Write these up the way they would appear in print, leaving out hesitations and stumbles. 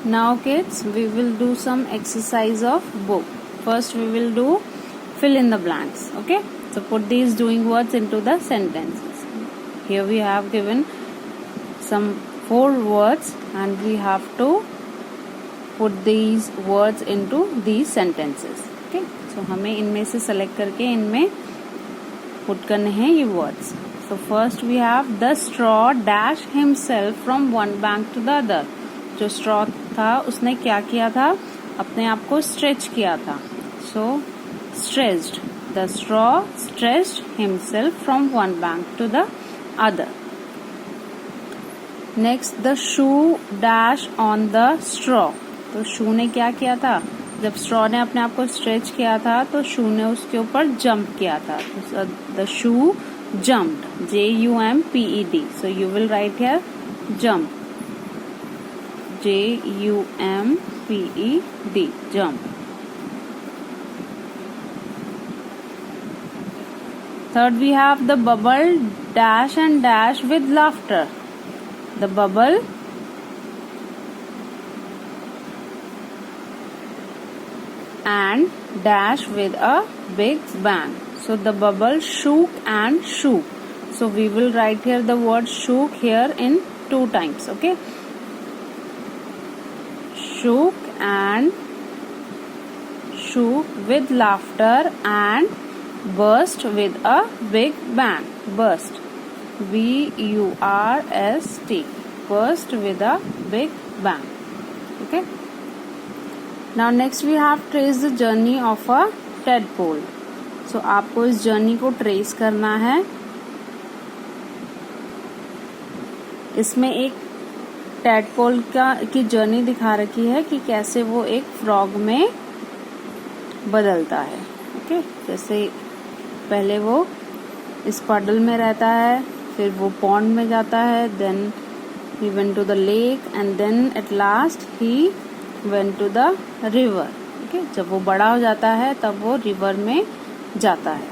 Now kids, we will do some exercise of book. First we will do fill in the blanks. Okay, so put these doing words into the sentences. Here we have given some 4 words and we have to put these words into these sentences. Okay, so हमें इनमें से select करके इनमें put करने हैं ये words. So first we have the straw dash himself from one bank to the other. जो straw था उसने क्या किया था, अपने आप को stretch किया था. So stretched. The straw stretched himself from one bank to the other. Next, the shoe dash on the straw. तो shoe ने क्या किया था, जब straw ने अपने आप को stretch किया था तो shoe ने उसके ऊपर jump किया था. The shoe jumped. Jumped. So you will write here jump. Jumped. Jump. Third, we have the bubble dash and dash with laughter. The bubble and dash with a big bang. So the bubble shook and shook. So we will write here the word shook here in 2 times. Okay. Shook and shook with laughter and burst with a big bang. Burst. Burst. Burst with a big bang. Okay. Now next we have trace the journey of a tadpole. So आपको इस journey को trace करना है. इसमें एक tadpole की journey दिखा रखी है कि कैसे वो एक फ्रॉग में बदलता है. ओके, जैसे पहले वो इस पडल में रहता है, फिर वो पॉन्ड में जाता है, then he went to the lake and then at last he went to the river. Okay, जब वो बड़ा हो जाता है तब वो रिवर में जाता है.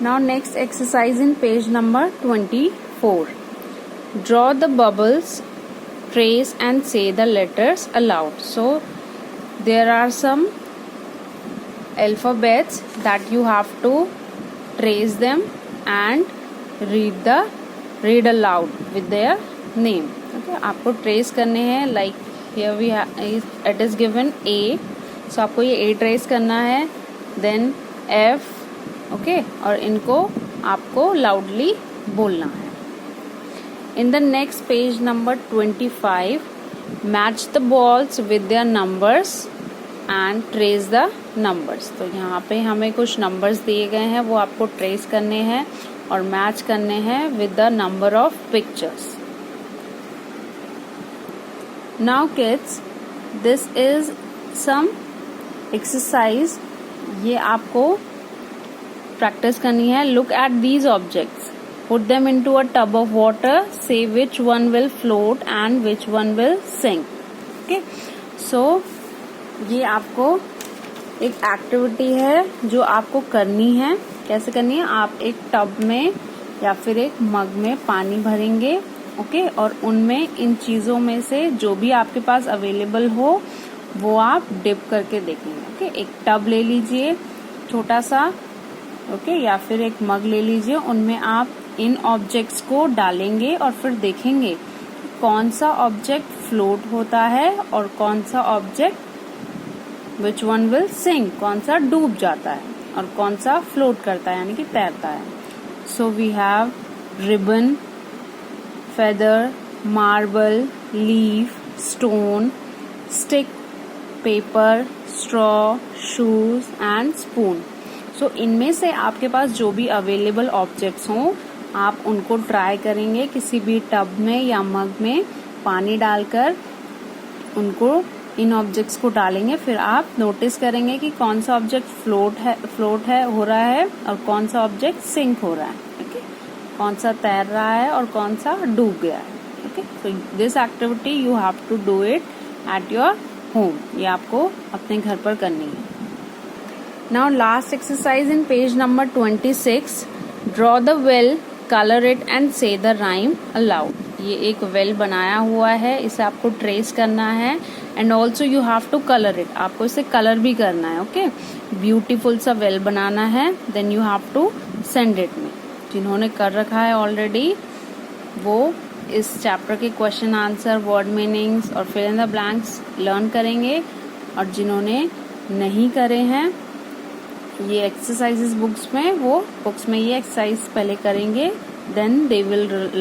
Now next exercise in page number 24. Draw the bubbles, trace and say the letters aloud. So there are some alphabets that you have to trace them and read aloud with their name. Okay, आपको trace करने हैं. Like here we have it is given A. So आपको ये A trace करना है. Then F. Okay, और इनको आपको loudly बोलना है. In the next page number 25, match the balls with their numbers and trace the numbers. तो यहाँ पे हमें कुछ numbers दिए गए हैं, वो आपको trace करने हैं और match करने हैं with the number of pictures. Now kids, this is some exercise. ये आपको practice करनी है. Look at these objects. Put them into a tub of water. Say which one will float and which one will sink. Okay. So ये आपको एक activity है जो आपको करनी है. कैसे करनी है? आप एक टब में या फिर एक मग में पानी भरेंगे. ओके, और उनमें इन चीजों में से जो भी आपके पास अवेलेबल हो वो आप डिप करके देखेंगे. ओके, एक टब ले लीजिए छोटा सा. ओके, या फिर एक मग ले लीजिए. उनमें आप इन ऑब्जेक्ट्स को डालेंगे और फिर देखेंगे कौन सा ऑब्जेक्ट फ्लोट होता है और कौन सा object which one will sink, कौन सा डूब जाता है और कौन सा फ्लोट करता है यानी कि तैरता है. So we have ribbon, feather, marble, leaf, stone, stick, paper, straw, shoes and spoon. So इनमें से आपके पास जो भी अवेलेबल ऑब्जेक्ट्स हों आप उनको ट्राई करेंगे किसी भी टब में या मग में पानी डालकर उनको इन ऑब्जेक्ट्स को डालेंगे. फिर आप नोटिस करेंगे कि कौन सा ऑब्जेक्ट फ्लोट हो रहा है और कौन सा ऑब्जेक्ट सिंक हो रहा है. ओके, कौन सा तैर रहा है और कौन सा डूब गया है. Okay, so this activity you have to do it at your home. ये आपको अपने घर पर करनी है. Now last exercise in page number 26. Draw the well, color it and say the rhyme aloud. ये एक वेल बनाया हुआ है, इसे आपको ट्रेस करना है and also you have to colour it, आपको इसे कलर भी करना है। ओके, ब्यूटीफुल सा वेल बनाना है, then you have to send it me. जिन्होंने कर रखा है ऑलरेडी वो इस चैप्टर के क्वेश्चन आंसर, वर्ड मीनिंग्स और fill in the blanks learn करेंगे, और जिन्होंने नहीं करे हैं ये एक्सरसाइजेस बुक्स में, वो बुक्स में ये एक्सरसाइज पहले करेंगे, देन दे विल लर्न